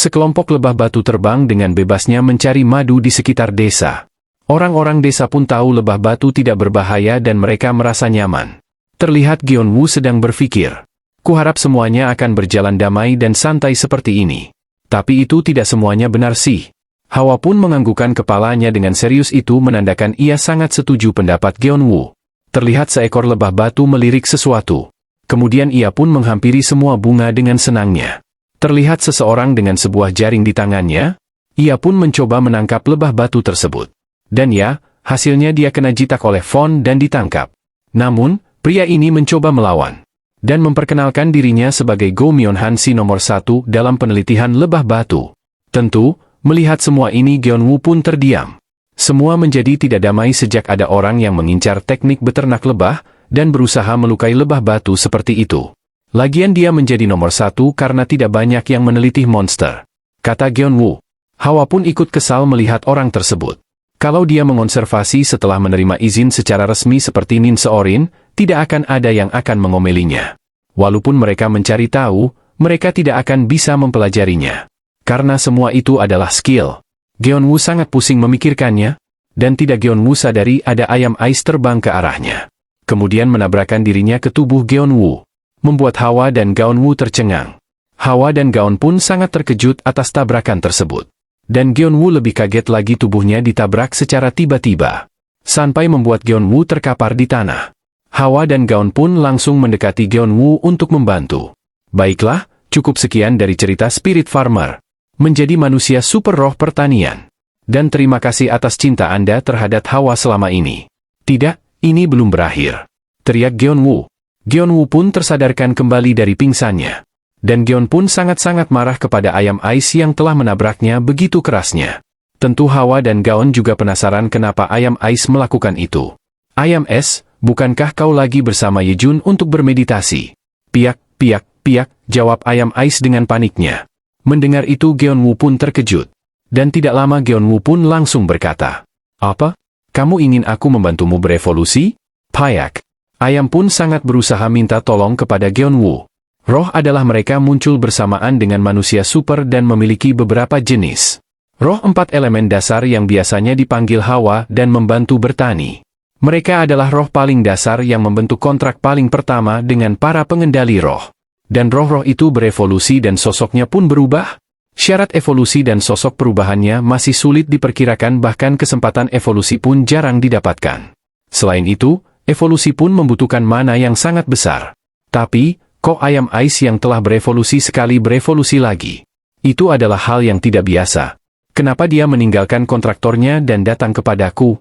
Sekelompok lebah batu terbang dengan bebasnya mencari madu di sekitar desa. Orang-orang desa pun tahu lebah batu tidak berbahaya dan mereka merasa nyaman. Terlihat Gyeonwoo sedang berpikir, kuharap semuanya akan berjalan damai dan santai seperti ini. Tapi itu tidak semuanya benar sih. Hawa pun menganggukkan kepalanya dengan serius, itu menandakan ia sangat setuju pendapat Gyeonwoo. Terlihat seekor lebah batu melirik sesuatu. Kemudian ia pun menghampiri semua bunga dengan senangnya. Terlihat seseorang dengan sebuah jaring di tangannya. Ia pun mencoba menangkap lebah batu tersebut. Dan ya, hasilnya dia kena jitak oleh Von dan ditangkap. Namun, pria ini mencoba melawan. Dan memperkenalkan dirinya sebagai Go Myeonhan si nomor 1 dalam penelitian lebah batu. Tentu, melihat semua ini Gyeonwoo pun terdiam. Semua menjadi tidak damai sejak ada orang yang mengincar teknik beternak lebah dan berusaha melukai lebah batu seperti itu. Lagian dia menjadi nomor 1 karena tidak banyak yang meneliti monster, kata Gyeonwoo. Hawa pun ikut kesal melihat orang tersebut. Kalau dia mengonservasi setelah menerima izin secara resmi seperti Nin Seorin, tidak akan ada yang akan mengomelinya. Walaupun mereka mencari tahu, mereka tidak akan bisa mempelajarinya. Karena semua itu adalah skill. Gyeonwoo sangat pusing memikirkannya, dan tidak Gyeonwoo sadari ada ayam ais terbang ke arahnya. Kemudian menabrakkan dirinya ke tubuh Gyeonwoo, membuat Hawa dan Gyeonwoo tercengang. Hawa dan Gaon pun sangat terkejut atas tabrakan tersebut. Dan Gyeonwoo lebih kaget lagi, tubuhnya ditabrak secara tiba-tiba, sampai membuat Gyeonwoo terkapar di tanah. Hawa dan Gaon pun langsung mendekati Gyeonwoo untuk membantu. Baiklah, cukup sekian dari cerita Spirit Farmer, menjadi manusia super roh pertanian. Dan terima kasih atas cinta Anda terhadap Hawa selama ini. Tidak, ini belum berakhir, teriak Gyeonwoo. Gyeonwoo pun tersadarkan kembali dari pingsannya. Dan Gyeon pun sangat-sangat marah kepada ayam ais yang telah menabraknya begitu kerasnya. Tentu Hawa dan Gaon juga penasaran kenapa ayam ais melakukan itu. Ayam es, bukankah kau lagi bersama Yejun untuk bermeditasi? Piak, piak, piak, jawab ayam ais dengan paniknya. Mendengar itu Gyeonwoo pun terkejut. Dan tidak lama Gyeonwoo pun langsung berkata, apa? Kamu ingin aku membantumu berevolusi? Payak. Ayam pun sangat berusaha minta tolong kepada Gyeonwoo. Roh adalah mereka muncul bersamaan dengan manusia super dan memiliki beberapa jenis. Roh 4 elemen dasar yang biasanya dipanggil Hawa dan membantu bertani. Mereka adalah roh paling dasar yang membentuk kontrak paling pertama dengan para pengendali roh. Dan roh-roh itu berevolusi dan sosoknya pun berubah. Syarat evolusi dan sosok perubahannya masih sulit diperkirakan, bahkan kesempatan evolusi pun jarang didapatkan. Selain itu, evolusi pun membutuhkan mana yang sangat besar. Tapi, kok ayam ais yang telah berevolusi sekali berevolusi lagi? Itu adalah hal yang tidak biasa. Kenapa dia meninggalkan kontraktornya dan datang kepadaku?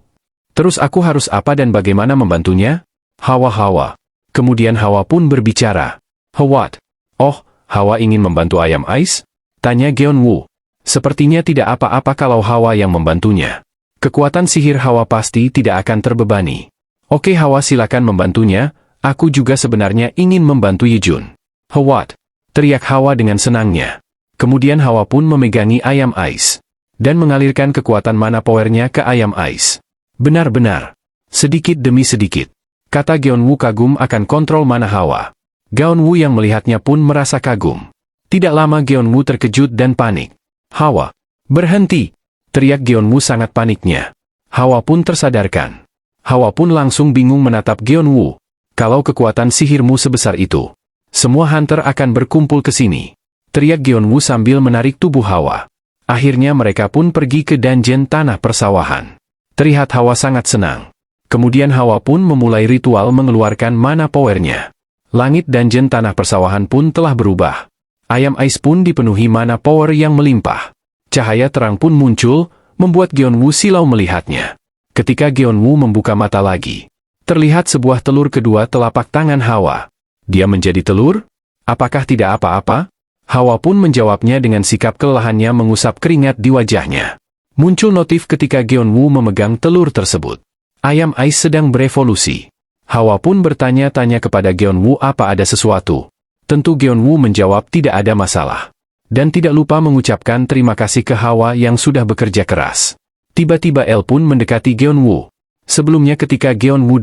Terus aku harus apa dan bagaimana membantunya? Hawa. Kemudian Hawa pun berbicara. What? Oh, Hawa ingin membantu ayam ais? Tanya Gyeonwoo. Sepertinya tidak apa-apa kalau Hawa yang membantunya. Kekuatan sihir Hawa pasti tidak akan terbebani. Oke Hawa, silakan membantunya. Aku juga sebenarnya ingin membantu Yejun. What? Teriak Hawa dengan senangnya. Kemudian Hawa pun memegangi ayam ais dan mengalirkan kekuatan mana powernya ke ayam ais. Benar-benar. Sedikit demi sedikit. Kata Gyeonwoo kagum akan kontrol mana Hawa. Gyeonwoo yang melihatnya pun merasa kagum. Tidak lama Gyeonwoo terkejut dan panik. Hawa, berhenti! Teriak Gyeonwoo sangat paniknya. Hawa pun tersadarkan. Hawa pun langsung bingung menatap Gyeonwoo. Kalau kekuatan sihirmu sebesar itu, semua hunter akan berkumpul ke sini. Teriak Gyeonwoo sambil menarik tubuh Hawa. Akhirnya mereka pun pergi ke dungeon tanah persawahan. Terlihat Hawa sangat senang. Kemudian Hawa pun memulai ritual mengeluarkan mana powernya. Langit dungeon tanah persawahan pun telah berubah. Ayam ais pun dipenuhi mana power yang melimpah. Cahaya terang pun muncul, membuat Gyeonwoo silau melihatnya. Ketika Gyeonwoo membuka mata lagi, terlihat sebuah telur kedua telapak tangan Hawa. Dia menjadi telur? Apakah tidak apa-apa? Hawa pun menjawabnya dengan sikap kelelahannya mengusap keringat di wajahnya. Muncul notif ketika Gyeonwoo memegang telur tersebut. Ayam ais sedang berevolusi. Hawa pun bertanya-tanya kepada Gyeonwoo apa ada sesuatu. Tentu Gyeonwoo menjawab tidak ada masalah. Dan tidak lupa mengucapkan terima kasih ke Hawa yang sudah bekerja keras. Tiba-tiba El pun mendekati Gyeonwoo. Sebelumnya ketika Gyeonwoo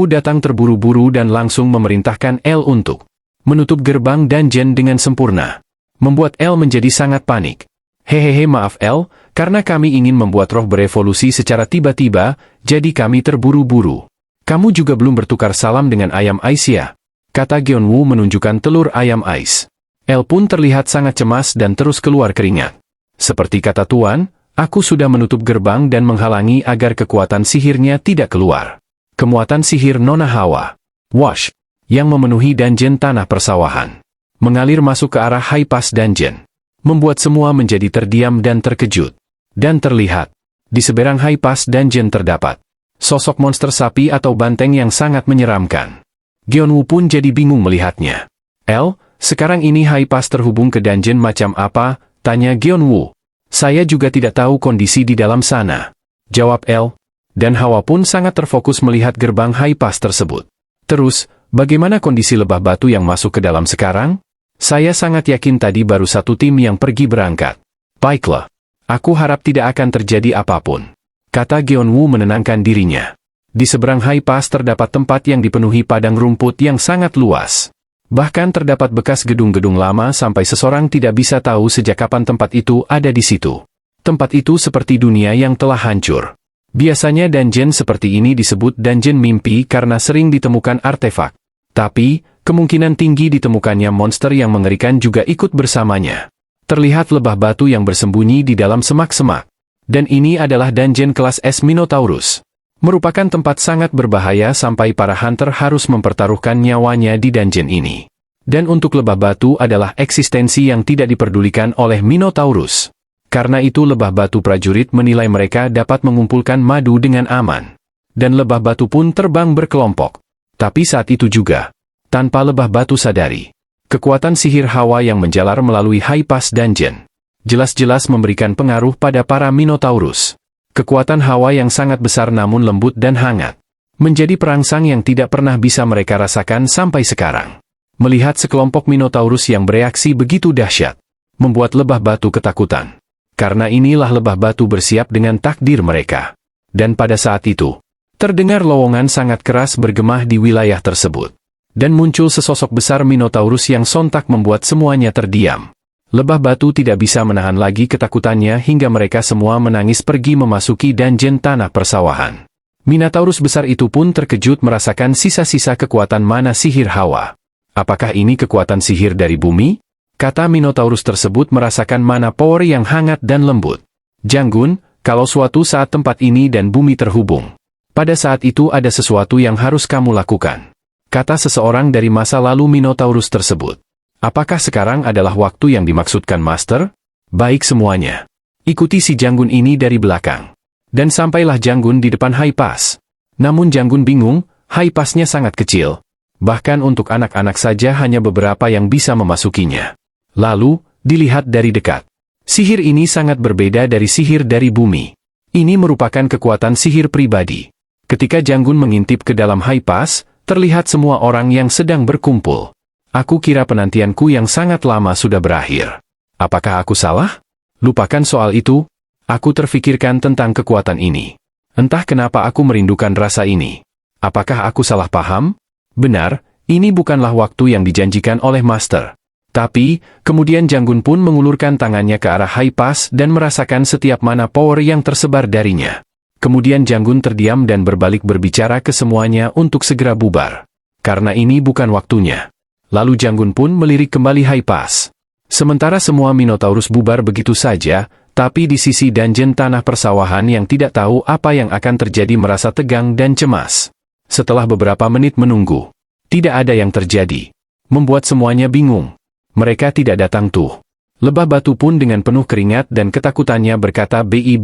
datang terburu-buru dan langsung memerintahkan El untuk menutup gerbang dungeon dengan sempurna. membuat El menjadi sangat panik. Hehehe, maaf El, karena kami ingin membuat roh berevolusi secara tiba-tiba, jadi kami terburu-buru. Kamu juga belum bertukar salam dengan ayam ais ya? Kata Gyeonwoo menunjukkan telur ayam ais. El pun terlihat sangat cemas dan terus keluar keringat. Seperti kata Tuan, aku sudah menutup gerbang dan menghalangi agar kekuatan sihirnya tidak keluar. Kemuatan sihir Nona Hawa, Wash, yang memenuhi dungeon tanah persawahan, mengalir masuk ke arah High Pass Dungeon, membuat semua menjadi terdiam dan terkejut. Dan terlihat, di seberang High Pass Dungeon terdapat sosok monster sapi atau banteng yang sangat menyeramkan. Gyeonwoo pun jadi bingung melihatnya. El, sekarang ini High Pass terhubung ke dungeon macam apa? Tanya Gyeonwoo. Saya juga tidak tahu kondisi di dalam sana, jawab El. Dan Hawa pun sangat terfokus melihat gerbang High Pass tersebut. Terus, bagaimana kondisi lebah batu yang masuk ke dalam sekarang? Saya sangat yakin tadi baru satu tim yang pergi berangkat. Baiklah. Aku harap tidak akan terjadi apapun, kata Gyeonwoo menenangkan dirinya. Di seberang High Pass terdapat tempat yang dipenuhi padang rumput yang sangat luas. Bahkan terdapat bekas gedung-gedung lama sampai seseorang tidak bisa tahu sejak kapan tempat itu ada di situ. Tempat itu seperti dunia yang telah hancur. Biasanya dungeon seperti ini disebut dungeon mimpi karena sering ditemukan artefak. Tapi, kemungkinan tinggi ditemukannya monster yang mengerikan juga ikut bersamanya. Terlihat lebah batu yang bersembunyi di dalam semak-semak. Dan ini adalah dungeon kelas S Minotaurus. Merupakan tempat sangat berbahaya sampai para hunter harus mempertaruhkan nyawanya di dungeon ini. Dan untuk lebah batu adalah eksistensi yang tidak diperdulikan oleh Minotaurus. Karena itu lebah batu prajurit menilai mereka dapat mengumpulkan madu dengan aman. Dan lebah batu pun terbang berkelompok. Tapi saat itu juga, tanpa lebah batu sadari, kekuatan sihir Hawa yang menjalar melalui High Pass Dungeon jelas-jelas memberikan pengaruh pada para Minotaurus. Kekuatan Hawa yang sangat besar namun lembut dan hangat, menjadi perangsang yang tidak pernah bisa mereka rasakan sampai sekarang. Melihat sekelompok Minotaurus yang bereaksi begitu dahsyat, membuat lebah batu ketakutan. Karena inilah lebah batu bersiap dengan takdir mereka. Dan pada saat itu, terdengar lowongan sangat keras bergemah di wilayah tersebut. Dan muncul sesosok besar Minotaurus yang sontak membuat semuanya terdiam. Lebah batu tidak bisa menahan lagi ketakutannya hingga mereka semua menangis pergi memasuki dungeon tanah persawahan. Minotaurus besar itu pun terkejut merasakan sisa-sisa kekuatan mana sihir Hawa. Apakah ini kekuatan sihir dari bumi? Kata Minotaurus tersebut merasakan mana power yang hangat dan lembut. Janggun, kalau suatu saat tempat ini dan bumi terhubung, pada saat itu ada sesuatu yang harus kamu lakukan, kata seseorang dari masa lalu Minotaurus tersebut. Apakah sekarang adalah waktu yang dimaksudkan Master? Baik semuanya. Ikuti si Janggun ini dari belakang. Dan sampailah Janggun di depan High Pass. Namun Janggun bingung, High Pass-nya sangat kecil. Bahkan untuk anak-anak saja hanya beberapa yang bisa memasukinya. Lalu, dilihat dari dekat. Sihir ini sangat berbeda dari sihir dari bumi. Ini merupakan kekuatan sihir pribadi. Ketika Janggun mengintip ke dalam High Pass, terlihat semua orang yang sedang berkumpul. Aku kira penantianku yang sangat lama sudah berakhir. Apakah aku salah? Lupakan soal itu. Aku terfikirkan tentang kekuatan ini. Entah kenapa aku merindukan rasa ini. Apakah aku salah paham? Benar, ini bukanlah waktu yang dijanjikan oleh Master. Tapi, kemudian Janggun pun mengulurkan tangannya ke arah High Pass dan merasakan setiap mana power yang tersebar darinya. Kemudian Janggun terdiam dan berbalik berbicara ke semuanya untuk segera bubar. Karena ini bukan waktunya. Lalu Janggun pun melirik kembali High Pass. Sementara semua Minotaurus bubar begitu saja, tapi di sisi dungeon tanah persawahan yang tidak tahu apa yang akan terjadi merasa tegang dan cemas. Setelah beberapa menit menunggu, tidak ada yang terjadi. Membuat semuanya bingung. Mereka tidak datang tuh. Lebah batu pun dengan penuh keringat dan ketakutannya berkata bi.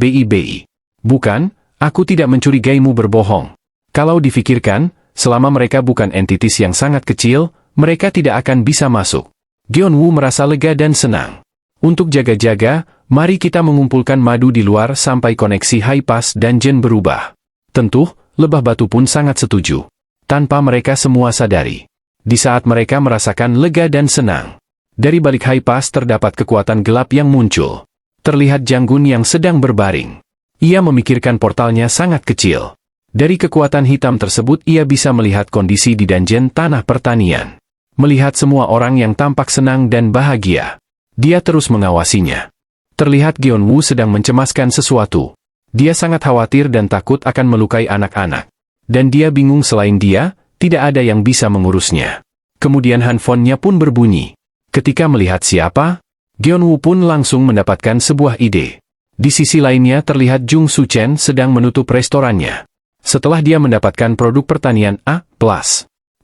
Bukan, aku tidak mencurigaimu berbohong. Kalau difikirkan, selama mereka bukan entitas yang sangat kecil, mereka tidak akan bisa masuk. Gyeonwoo merasa lega dan senang. Untuk jaga-jaga, mari kita mengumpulkan madu di luar sampai koneksi High Pass Dungeon berubah. Tentu, lebah batu pun sangat setuju. Tanpa mereka semua sadari. Di saat mereka merasakan lega dan senang. Dari balik High Pass terdapat kekuatan gelap yang muncul. Terlihat Janggun yang sedang berbaring. Ia memikirkan portalnya sangat kecil. Dari kekuatan hitam tersebut ia bisa melihat kondisi di dungeon tanah pertanian. Melihat semua orang yang tampak senang dan bahagia. Dia terus mengawasinya. Terlihat Geon-woo sedang mencemaskan sesuatu. Dia sangat khawatir dan takut akan melukai anak-anak. Dan dia bingung selain dia, tidak ada yang bisa mengurusnya. Kemudian handphonenya pun berbunyi. Ketika melihat siapa, Geon-woo pun langsung mendapatkan sebuah ide. Di sisi lainnya terlihat Jung Soo-chen sedang menutup restorannya. Setelah dia mendapatkan produk pertanian A+,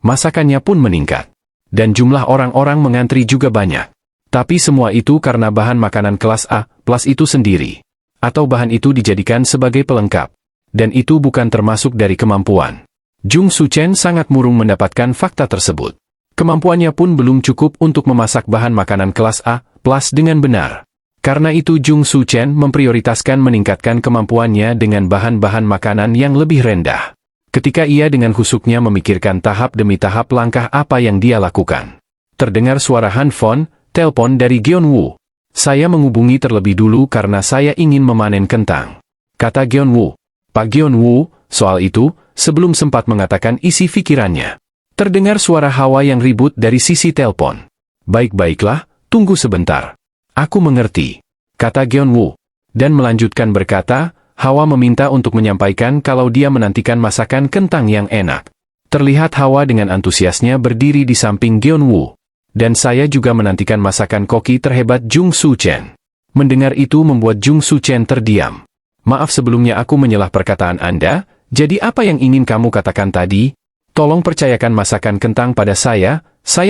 masakannya pun meningkat. Dan jumlah orang-orang mengantri juga banyak. Tapi semua itu karena bahan makanan kelas A+ itu sendiri. Atau bahan itu dijadikan sebagai pelengkap. Dan itu bukan termasuk dari kemampuan. Jung Soo-chen sangat murung mendapatkan fakta tersebut. Kemampuannya pun belum cukup untuk memasak bahan makanan kelas A+ dengan benar. Karena itu Jung Soo-chen memprioritaskan meningkatkan kemampuannya dengan bahan-bahan makanan yang lebih rendah. Ketika ia dengan husuknya memikirkan tahap demi tahap langkah apa yang dia lakukan. Terdengar suara handphone, telepon dari Geon-woo. Saya menghubungi terlebih dulu karena saya ingin memanen kentang. Kata Geon-woo. Pak Geon-woo, soal itu, sebelum sempat mengatakan isi pikirannya. Terdengar suara Hawa yang ribut dari sisi telepon. Baik-baiklah, tunggu sebentar. Aku mengerti. Kata Geon-woo. Dan melanjutkan berkata, Hawa meminta untuk menyampaikan kalau dia menantikan masakan kentang yang enak. Terlihat Hawa dengan antusiasnya berdiri di samping Geon-woo. Dan saya juga menantikan masakan koki terhebat Jung Soo-chen. Mendengar itu membuat Jung Soo-chen terdiam. Maaf sebelumnya aku menyelah perkataan Anda, jadi apa yang ingin kamu katakan tadi? Tolong percayakan masakan kentang pada saya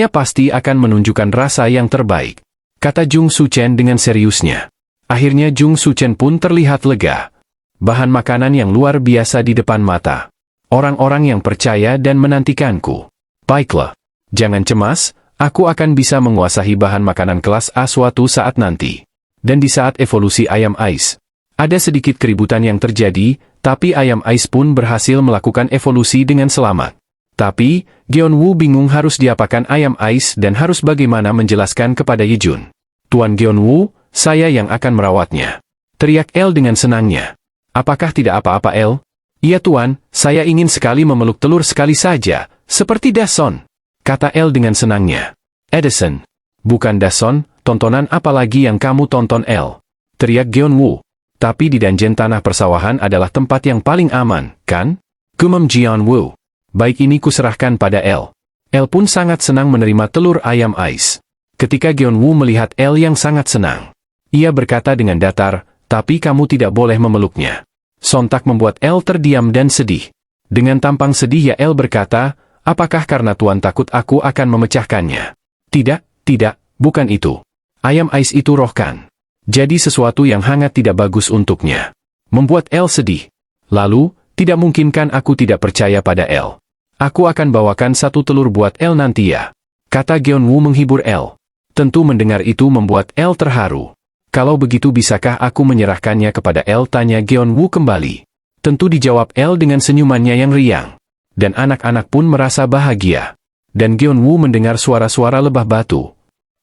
pasti akan menunjukkan rasa yang terbaik. Kata Jung Soo-chen dengan seriusnya. Akhirnya Jung Soo-chen pun terlihat lega. Bahan makanan yang luar biasa di depan mata. Orang-orang yang percaya dan menantikanku. Baiklah. Jangan cemas. Aku akan bisa menguasai bahan makanan kelas A suatu saat nanti. Dan di saat evolusi ayam ais, ada sedikit keributan yang terjadi, tapi ayam ais pun berhasil melakukan evolusi dengan selamat. Tapi, Geon-woo bingung harus diapakan ayam ais dan harus bagaimana menjelaskan kepada Yejun. Tuan Geon-woo, saya yang akan merawatnya. Teriak El dengan senangnya. Apakah tidak apa-apa El? Iya tuan, saya ingin sekali memeluk telur sekali saja, seperti Dason. Kata El dengan senangnya. Edison. Bukan Dason, tontonan apa lagi yang kamu tonton El? Teriak Geon-woo. Tapi di Dungeon Tanah Persawahan adalah tempat yang paling aman, kan? Gumam Geon-woo. Baik ini kuserahkan pada El. El pun sangat senang menerima telur ayam ais. Ketika Geon-woo melihat El yang sangat senang. Ia berkata dengan datar, tapi kamu tidak boleh memeluknya. Sontak membuat El terdiam dan sedih. Dengan tampang sedih El berkata, apakah karena Tuan takut aku akan memecahkannya? Tidak, bukan itu. Ayam ais itu roh kan. Jadi sesuatu yang hangat tidak bagus untuknya. Membuat El sedih. Lalu, tidak mungkinkan aku tidak percaya pada El. Aku akan bawakan satu telur buat El nanti ya. Kata Geon-woo menghibur El. Tentu mendengar itu membuat El terharu. Kalau begitu bisakah aku menyerahkannya kepada El? Tanya Geon-woo kembali. Tentu dijawab El dengan senyumannya yang riang. Dan anak-anak pun merasa bahagia. Dan Geon-woo mendengar suara-suara lebah batu.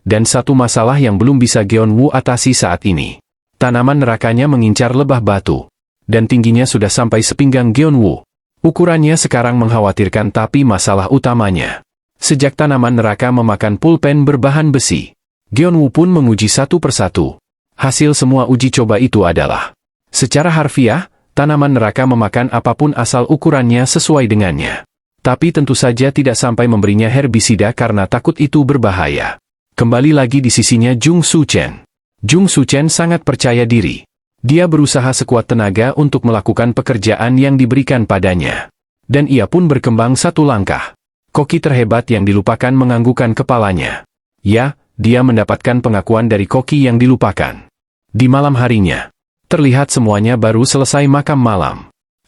Dan satu masalah yang belum bisa Geon-woo atasi saat ini. Tanaman nerakanya mengincar lebah batu. Dan tingginya sudah sampai sepinggang Geon-woo. Ukurannya sekarang mengkhawatirkan tapi masalah utamanya. Sejak tanaman neraka memakan pulpen berbahan besi. Geon-woo pun menguji satu persatu. Hasil semua uji coba itu adalah. Secara harfiah, tanaman neraka memakan apapun asal ukurannya sesuai dengannya. Tapi tentu saja tidak sampai memberinya herbisida karena takut itu berbahaya. Kembali lagi di sisinya Jung Soo-chen. Jung Soo-chen sangat percaya diri. Dia berusaha sekuat tenaga untuk melakukan pekerjaan yang diberikan padanya. Dan ia pun berkembang satu langkah. Koki terhebat yang dilupakan menganggukkan kepalanya. Ya, dia mendapatkan pengakuan dari koki yang dilupakan. Di malam harinya. Terlihat semuanya baru selesai makan malam.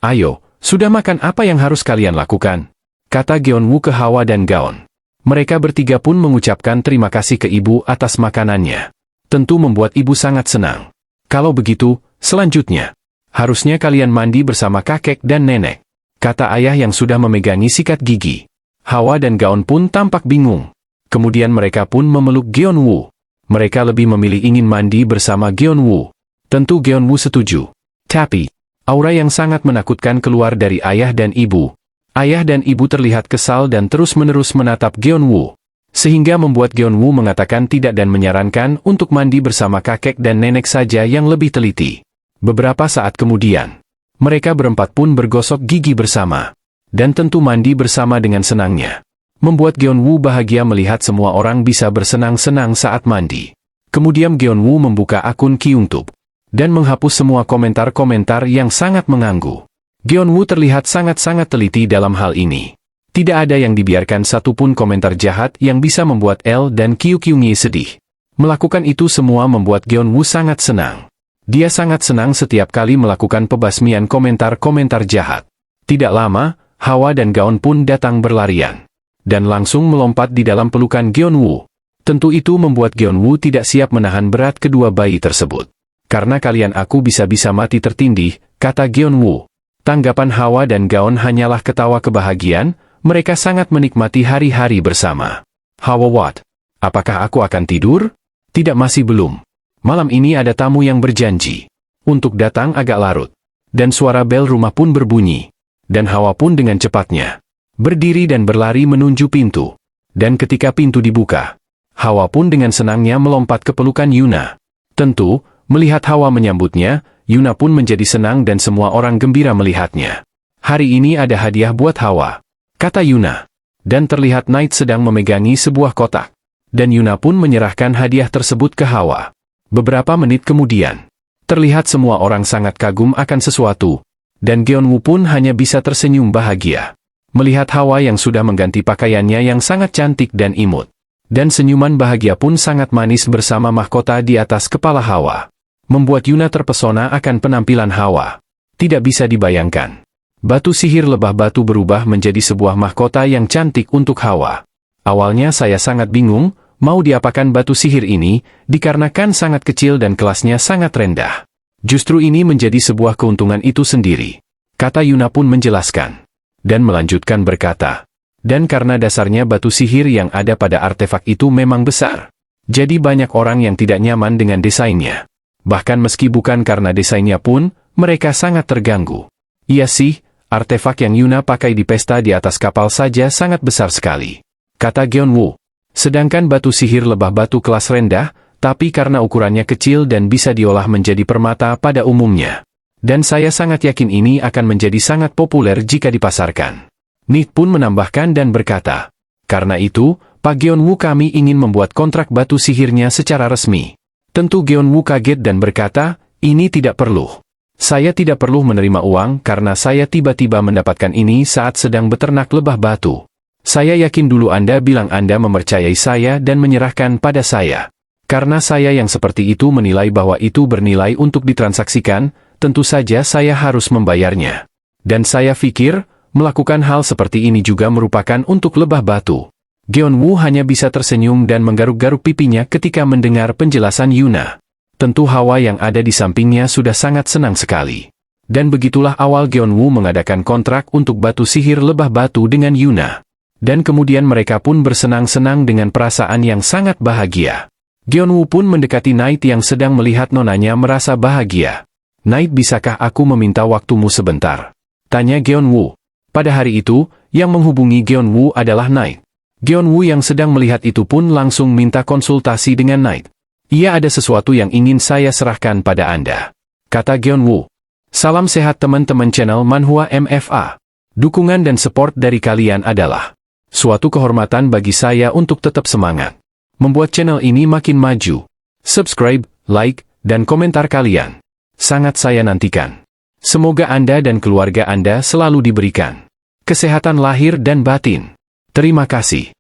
Ayo, sudah makan apa yang harus kalian lakukan? Kata Geon-woo ke Hawa dan Gaon. Mereka bertiga pun mengucapkan terima kasih ke ibu atas makanannya. Tentu membuat ibu sangat senang. Kalau begitu, selanjutnya, harusnya kalian mandi bersama kakek dan nenek. Kata ayah yang sudah memegangi sikat gigi. Hawa dan Gaon pun tampak bingung. Kemudian mereka pun memeluk Geon-woo. Mereka lebih memilih ingin mandi bersama Geon-woo. Tentu Geon-woo setuju. Tapi, aura yang sangat menakutkan keluar dari ayah dan ibu. Ayah dan ibu terlihat kesal dan terus-menerus menatap Geon-woo. Sehingga membuat Geonwoo mengatakan tidak dan menyarankan untuk mandi bersama kakek dan nenek saja yang lebih teliti. Beberapa saat kemudian, mereka berempat pun bergosok gigi bersama. Dan tentu mandi bersama dengan senangnya. Membuat Geonwoo bahagia melihat semua orang bisa bersenang-senang saat mandi. Kemudian Geonwoo membuka akun QYouTube dan menghapus semua komentar-komentar yang sangat mengganggu. Geonwoo terlihat sangat-sangat teliti dalam hal ini. Tidak ada yang dibiarkan satupun komentar jahat yang bisa membuat L dan Kyungi sedih. Melakukan itu semua membuat Geonwoo sangat senang. Dia sangat senang setiap kali melakukan pembasmian komentar-komentar jahat. Tidak lama, Hawa dan Gaon pun datang berlarian dan langsung melompat di dalam pelukan Geonwoo. Tentu itu membuat Geonwoo tidak siap menahan berat kedua bayi tersebut. Karena kalian aku bisa-bisa mati tertindih, kata Geonwoo. Tanggapan Hawa dan Gaon hanyalah ketawa kebahagiaan, mereka sangat menikmati hari-hari bersama. Hawa, what? Apakah aku akan tidur? Tidak, masih belum. Malam ini ada tamu yang berjanji untuk datang agak larut. Dan suara bel rumah pun berbunyi. Dan Hawa pun dengan cepatnya berdiri dan berlari menuju pintu. Dan ketika pintu dibuka, Hawa pun dengan senangnya melompat ke pelukan Yuna. Tentu, melihat Hawa menyambutnya, Yuna pun menjadi senang dan semua orang gembira melihatnya. Hari ini ada hadiah buat Hawa, kata Yuna. Dan terlihat Knight sedang memegangi sebuah kotak. Dan Yuna pun menyerahkan hadiah tersebut ke Hawa. Beberapa menit kemudian, terlihat semua orang sangat kagum akan sesuatu. Dan Geonwoo pun hanya bisa tersenyum bahagia melihat Hawa yang sudah mengganti pakaiannya yang sangat cantik dan imut. Dan senyuman bahagia pun sangat manis bersama mahkota di atas kepala Hawa. Membuat Yuna terpesona akan penampilan Hawa. Tidak bisa dibayangkan. Batu sihir lebah batu berubah menjadi sebuah mahkota yang cantik untuk Hawa. Awalnya saya sangat bingung, mau diapakan batu sihir ini, dikarenakan sangat kecil dan kelasnya sangat rendah. Justru ini menjadi sebuah keuntungan itu sendiri, kata Yuna pun menjelaskan. Dan melanjutkan berkata, dan karena dasarnya batu sihir yang ada pada artefak itu memang besar. Jadi banyak orang yang tidak nyaman dengan desainnya. Bahkan meski bukan karena desainnya pun, mereka sangat terganggu. Iya sih, artefak yang Yuna pakai di pesta di atas kapal saja sangat besar sekali, kata Geonwoo. Sedangkan batu sihir lebah batu kelas rendah, tapi karena ukurannya kecil dan bisa diolah menjadi permata pada umumnya. Dan saya sangat yakin ini akan menjadi sangat populer jika dipasarkan. Knight pun menambahkan dan berkata, karena itu, Pak Geonwoo kami ingin membuat kontrak batu sihirnya secara resmi. Tentu Geonwoo kaget dan berkata, ini tidak perlu. Saya tidak perlu menerima uang karena saya tiba-tiba mendapatkan ini saat sedang beternak lebah batu. Saya yakin dulu Anda bilang Anda mempercayai saya dan menyerahkan pada saya. Karena saya yang seperti itu menilai bahwa itu bernilai untuk ditransaksikan, tentu saja saya harus membayarnya. Dan saya pikir, melakukan hal seperti ini juga merupakan untuk lebah batu. Geonwoo hanya bisa tersenyum dan menggaruk-garuk pipinya ketika mendengar penjelasan Yuna. Tentu Hawa yang ada di sampingnya sudah sangat senang sekali. Dan begitulah awal Geonwoo mengadakan kontrak untuk batu sihir lebah batu dengan Yuna. Dan kemudian mereka pun bersenang-senang dengan perasaan yang sangat bahagia. Geonwoo pun mendekati Knight yang sedang melihat nonanya merasa bahagia. Knight, bisakah aku meminta waktumu sebentar? Tanya Geonwoo. Pada hari itu, yang menghubungi Geonwoo adalah Knight. Geonwoo yang sedang melihat itu pun langsung minta konsultasi dengan Knight. Ia ada sesuatu yang ingin saya serahkan pada Anda, kata Geonwoo. Salam sehat teman-teman channel Manhwa MFA. Dukungan dan support dari kalian adalah suatu kehormatan bagi saya untuk tetap semangat membuat channel ini makin maju. Subscribe, like, dan komentar kalian sangat saya nantikan. Semoga Anda dan keluarga Anda selalu diberikan kesehatan lahir dan batin. Terima kasih.